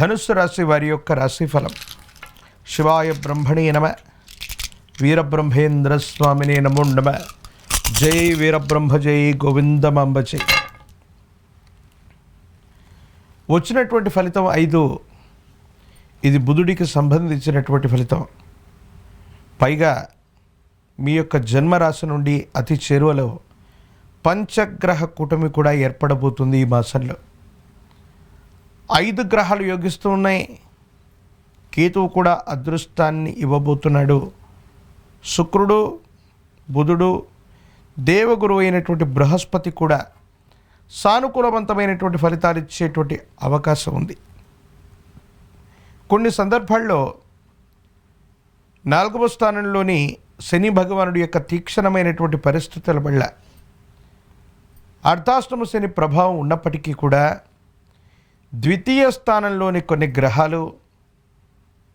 ధనుస్సు రాశి వారి యొక్క రాశిఫలం. శివాయ బ్రహ్మణే నమ. వీరబ్రహ్మేంద్ర స్వామినే నమో నమ. జై వీరబ్రహ్మ జై గోవిందమాంబ జై. వచ్చినటువంటి ఫలితం 5. ఇది బుధుడికి సంబంధించినటువంటి ఫలితం. పైగా మీ యొక్క జన్మరాశి నుండి అతి చేరువలో పంచగ్రహ కూటమి కూడా ఏర్పడబోతుంది ఈ మాసంలో. 5 గ్రహాలు యోగిస్తూ ఉన్నాయి. కేతువు కూడా అదృష్టాన్ని ఇవ్వబోతున్నాడు. శుక్రుడు, బుధుడు, దేవగురు అయినటువంటి బృహస్పతి కూడా సానుకూలవంతమైనటువంటి ఫలితాలు ఇచ్చేటువంటి అవకాశం ఉంది. కొన్ని సందర్భాల్లో 4వ స్థానంలోని శని భగవానుడి యొక్క తీక్షణమైనటువంటి పరిస్థితుల వల్ల అర్ధాష్టమ శని ప్రభావం ఉన్నప్పటికీ కూడా ద్వితీయ స్థానంలోని కొన్ని గ్రహాలు,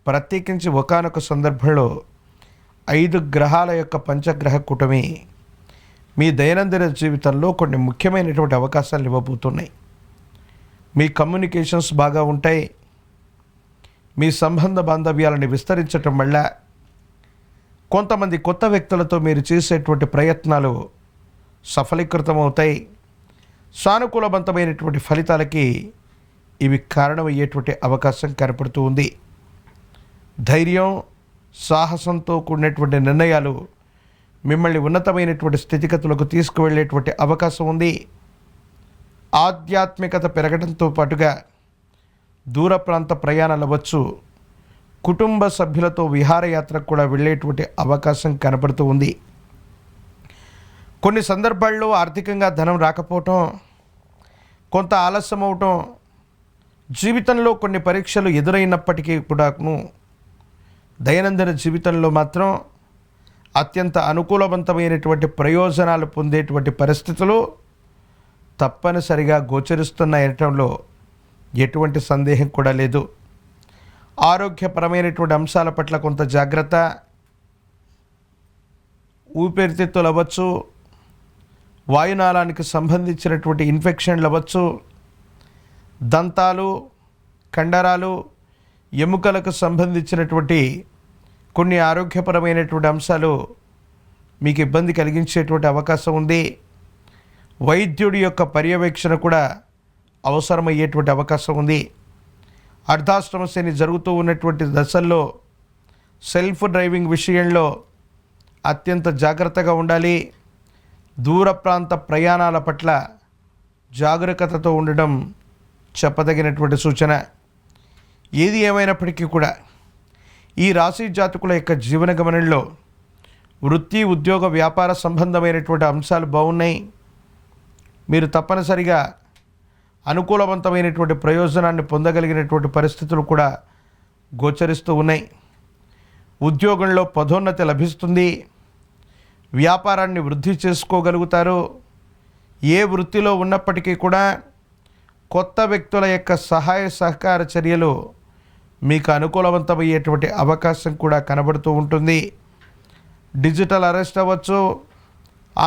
ప్రత్యేకించి ఒకానొక సందర్భంలో 5 గ్రహాల యొక్క పంచగ్రహ కూటమి మీ దైనందిన జీవితంలో కొన్ని ముఖ్యమైనటువంటి అవకాశాలు ఇవ్వబోతున్నాయి. మీ కమ్యూనికేషన్స్ బాగా ఉంటాయి. మీ సంబంధ బాంధవ్యాలను విస్తరించటం వల్ల కొంతమంది కొత్త వ్యక్తులతో మీరు చేసేటువంటి ప్రయత్నాలు సఫలీకృతమవుతాయి. సానుకూలవంతమైనటువంటి ఫలితాలకి ఇవి కారణమయ్యేటువంటి అవకాశం కనపడుతూ ఉంది. ధైర్యం, సాహసంతో కూడినటువంటి నిర్ణయాలు మిమ్మల్ని ఉన్నతమైనటువంటి స్థితిగతులకు తీసుకువెళ్ళేటువంటి అవకాశం ఉంది. ఆధ్యాత్మికత పెరగడంతో పాటుగా దూర ప్రాంత ప్రయాణాలు అవ్వచ్చు. కుటుంబ సభ్యులతో విహారయాత్రకు కూడా వెళ్ళేటువంటి అవకాశం కనపడుతూ ఉంది. కొన్ని సందర్భాల్లో ఆర్థికంగా ధనం రాకపోవటం, కొంత ఆలస్యం అవటం, జీవితంలో కొన్ని పరీక్షలు ఎదురైనప్పటికీ కూడాను దైనందిన జీవితంలో మాత్రం అత్యంత అనుకూలవంతమైనటువంటి ప్రయోజనాలు పొందేటువంటి పరిస్థితులు తప్పనిసరిగా గోచరిస్తున్నాయనటంలో ఎటువంటి సందేహం కూడా లేదు. ఆరోగ్యపరమైనటువంటి అంశాల పట్ల కొంత జాగ్రత్త. ఊపిరితిత్తులు అవ్వచ్చు, వాయునాళానికి సంబంధించినటువంటి ఇన్ఫెక్షన్లు అవ్వచ్చు, దంతాలు, కండరాలు, ఎముకలకు సంబంధించినటువంటి కొన్ని ఆరోగ్యపరమైనటువంటి అంశాలు మీకు ఇబ్బంది కలిగించేటువంటి అవకాశం ఉంది. వైద్యుడి యొక్క పర్యవేక్షణ కూడా అవసరమయ్యేటువంటి అవకాశం ఉంది. అర్ధాష్టమ శని జరుగుతూ ఉన్నటువంటి దశల్లో సెల్ఫ్ డ్రైవింగ్ విషయంలో అత్యంత జాగ్రత్తగా ఉండాలి. దూర ప్రాంత ప్రయాణాల పట్ల జాగరూకతతో ఉండడం చెప్పదగినటువంటి సూచన. ఏది ఏమైనప్పటికీ కూడా ఈ రాశి జాతకుల యొక్క జీవన గమనంలో వృత్తి, ఉద్యోగ, వ్యాపార సంబంధమైనటువంటి అంశాలు బాగున్నాయి. మీరు తప్పనిసరిగా అనుకూలవంతమైనటువంటి ప్రయోజనాన్ని పొందగలిగినటువంటి పరిస్థితులు కూడా గోచరిస్తూ ఉన్నాయి. ఉద్యోగంలో పదోన్నతి లభిస్తుంది. వ్యాపారాన్ని వృద్ధి చేసుకోగలుగుతారు. ఏ వృత్తిలో ఉన్నప్పటికీ కూడా కొత్త వ్యక్తుల యొక్క సహాయ సహకార చర్యలు మీకు అనుకూలవంతమయ్యేటువంటి అవకాశం కూడా కనబడుతూ ఉంటుంది. డిజిటల్ అరెస్ట్ అవ్వచ్చు.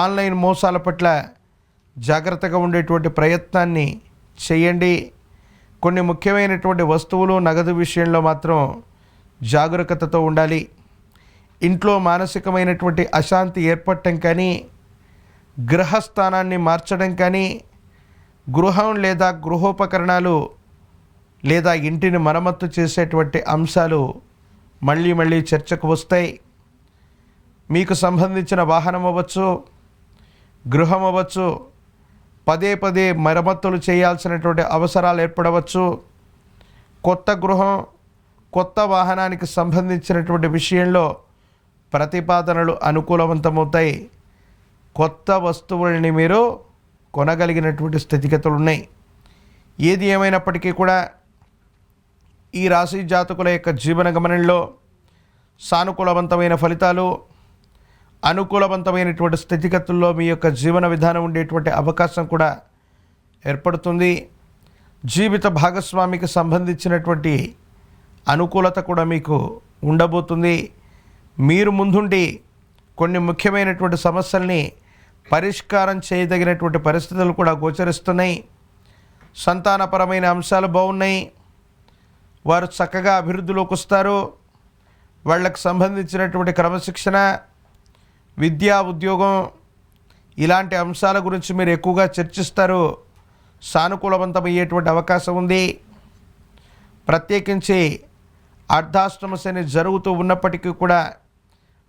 ఆన్లైన్ మోసాల పట్ల జాగ్రత్తగా ఉండేటువంటి ప్రయత్నాన్ని చేయండి. కొన్ని ముఖ్యమైనటువంటి వస్తువులు, నగదు విషయంలో మాత్రం జాగరూకతతో ఉండాలి. ఇంట్లో మానసికమైనటువంటి అశాంతి ఏర్పడటం కానీ, గ్రహస్థానాన్ని మార్చడం కానీ, గృహం లేదా గృహోపకరణాలు లేదా ఇంటిని మరమ్మత్తు చేసేటువంటి అంశాలు మళ్ళీ మళ్ళీ చర్చకు వస్తాయి. మీకు సంబంధించిన వాహనం అవ్వచ్చు, గృహం అవ్వచ్చు, పదే పదే మరమ్మతులు చేయాల్సినటువంటి అవసరాలు ఏర్పడవచ్చు. కొత్త గృహం, కొత్త వాహనానికి సంబంధించినటువంటి విషయంలో ప్రతిపాదనలు అనుకూలవంతమవుతాయి. కొత్త వస్తువులని మీరు కొనగలిగినటువంటి స్థితిగతులు ఉన్నాయి. ఏది ఏమైనప్పటికీ కూడా ఈ రాశి జాతకుల యొక్క జీవన గమనంలో సానుకూలవంతమైన ఫలితాలు, అనుకూలవంతమైనటువంటి స్థితిగతుల్లో మీ యొక్క జీవన విధానం ఉండేటువంటి అవకాశం కూడా ఏర్పడుతుంది. జీవిత భాగస్వామికి సంబంధించినటువంటి అనుకూలత కూడా మీకు ఉండబోతుంది. మీరు ముందుండి కొన్ని ముఖ్యమైనటువంటి సమస్యల్ని పరిష్కారం చేయదగినటువంటి పరిస్థితులు కూడా గోచరిస్తున్నాయి. సంతానపరమైన అంశాలు బాగున్నాయి. వారు చక్కగా అభివృద్ధిలోకి వస్తారు. వాళ్ళకు సంబంధించినటువంటి క్రమశిక్షణ, విద్యా, ఉద్యోగం ఇలాంటి అంశాల గురించి మీరు ఎక్కువగా చర్చిస్తారు. సానుకూలవంతమయ్యేటువంటి అవకాశం ఉంది. ప్రత్యేకించి అర్ధాష్టమ శని జరుగుతూ ఉన్నప్పటికీ కూడా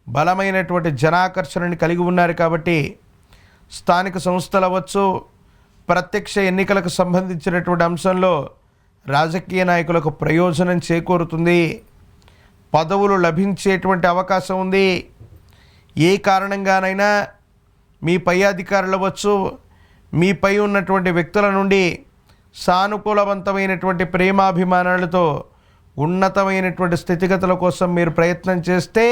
బలమైనటువంటి జనాకర్షణని కలిగి ఉన్నారు కాబట్టి స్థానిక సంస్థలు అవ్వచ్చు, ప్రత్యక్ష ఎన్నికలకు సంబంధించినటువంటి అంశంలో రాజకీయ నాయకులకు ప్రయోజనం చేకూరుతుంది. పదవులు లభించేటువంటి అవకాశం ఉంది. ఏ కారణంగానైనా మీ పై అధికారులు అవ్వచ్చు, మీపై ఉన్నటువంటి వ్యక్తుల నుండి సానుకూలవంతమైనటువంటి ప్రేమాభిమానాలతో ఉన్నతమైనటువంటి స్థితిగతుల కోసం మీరు ప్రయత్నం చేస్తే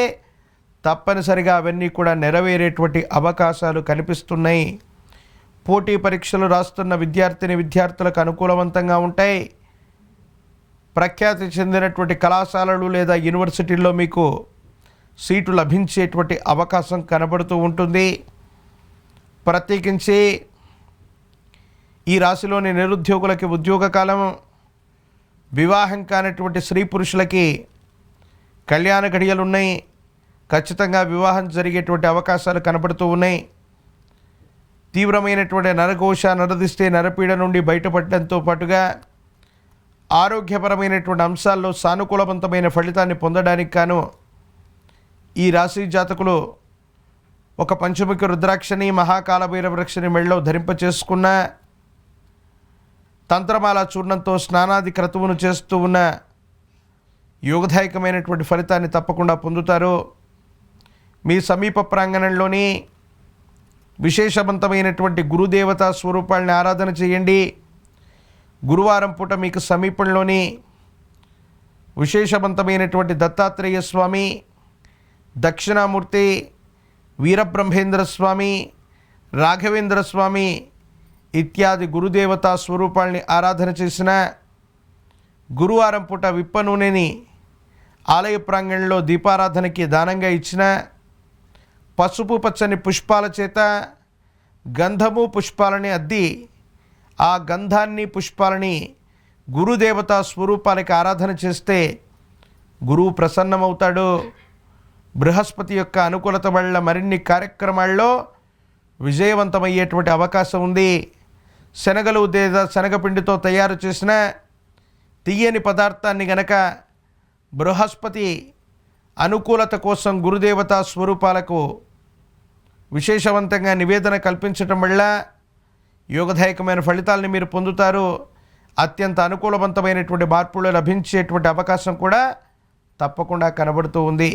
తప్పనిసరిగా అవన్నీ కూడా నెరవేరేటువంటి అవకాశాలు కనిపిస్తున్నాయి. పోటీ పరీక్షలు రాస్తున్న విద్యార్థులకు అనుకూలవంతంగా ఉంటాయి. ప్రఖ్యాతి చెందినటువంటి కళాశాలలు లేదా యూనివర్సిటీల్లో మీకు సీటు లభించేటువంటి అవకాశం కనబడుతూ ఉంటుంది. ప్రత్యేకించి ఈ రాశిలోని నిరుద్యోగులకి ఉద్యోగ కాలం, వివాహం కానటువంటి స్త్రీ పురుషులకి కళ్యాణ ఘడియలు ఉన్నాయి. ఖచ్చితంగా వివాహం జరిగేటువంటి అవకాశాలు కనబడుతూ ఉన్నాయి. తీవ్రమైనటువంటి నరఘోష, నరదిష్టి, నరపీడ నుండి బయటపడడంతో పాటుగా ఆరోగ్యపరమైనటువంటి అంశాల్లో సానుకూలవంతమైన ఫలితాన్ని పొందడానికి గాను ఈ రాశి జాతకులు ఒక పంచముఖి రుద్రాక్షని, మహాకాలభైరవ వృక్షని మెళ్ళలో ధరింపచేసుకున్న, తంత్రమాల చూర్ణంతో స్నానాది క్రతువును చేస్తూ ఉన్న యోగదాయకమైనటువంటి ఫలితాన్ని తప్పకుండా పొందుతారు. మీ సమీప ప్రాంగణంలోని విశేషవంతమైనటువంటి గురుదేవతా స్వరూపాలని ఆరాధన చేయండి. గురువారం పూట మీకు సమీపంలోని విశేషవంతమైనటువంటి దత్తాత్రేయ స్వామి, దక్షిణామూర్తి, వీరబ్రహ్మేంద్ర స్వామి, రాఘవేంద్ర స్వామి ఇత్యాది గురుదేవతా స్వరూపాలని ఆరాధన చేసిన, గురువారం పూట విప్ప నూనెని ఆలయ ప్రాంగణంలో దీపారాధనకి దానంగా ఇచ్చిన, పసుపు పచ్చని పుష్పాల చేత గంధము పుష్పాలని అద్ది ఆ గంధాన్ని పుష్పాలని గురుదేవతా స్వరూపాలకి ఆరాధన చేస్తే గురువు ప్రసన్నమవుతాడు. బృహస్పతి యొక్క అనుకూలత వల్ల మరిన్ని కార్యక్రమాల్లో విజయవంతమయ్యేటువంటి అవకాశం ఉంది. శనగలు లేదా శనగపిండితో తయారు చేసిన తీయని పదార్థాన్ని గనక బృహస్పతి అనుకూలత కోసం గురుదేవతా స్వరూపాలకు విశేషవంతంగా నివేదన కల్పించటం వల్ల యోగదాయకమైన ఫలితాలని మీరు పొందుతారు. అత్యంత అనుకూలవంతమైనటువంటి మార్పులు లభించేటువంటి అవకాశం కూడా తప్పకుండా కనబడుతూ ఉంది.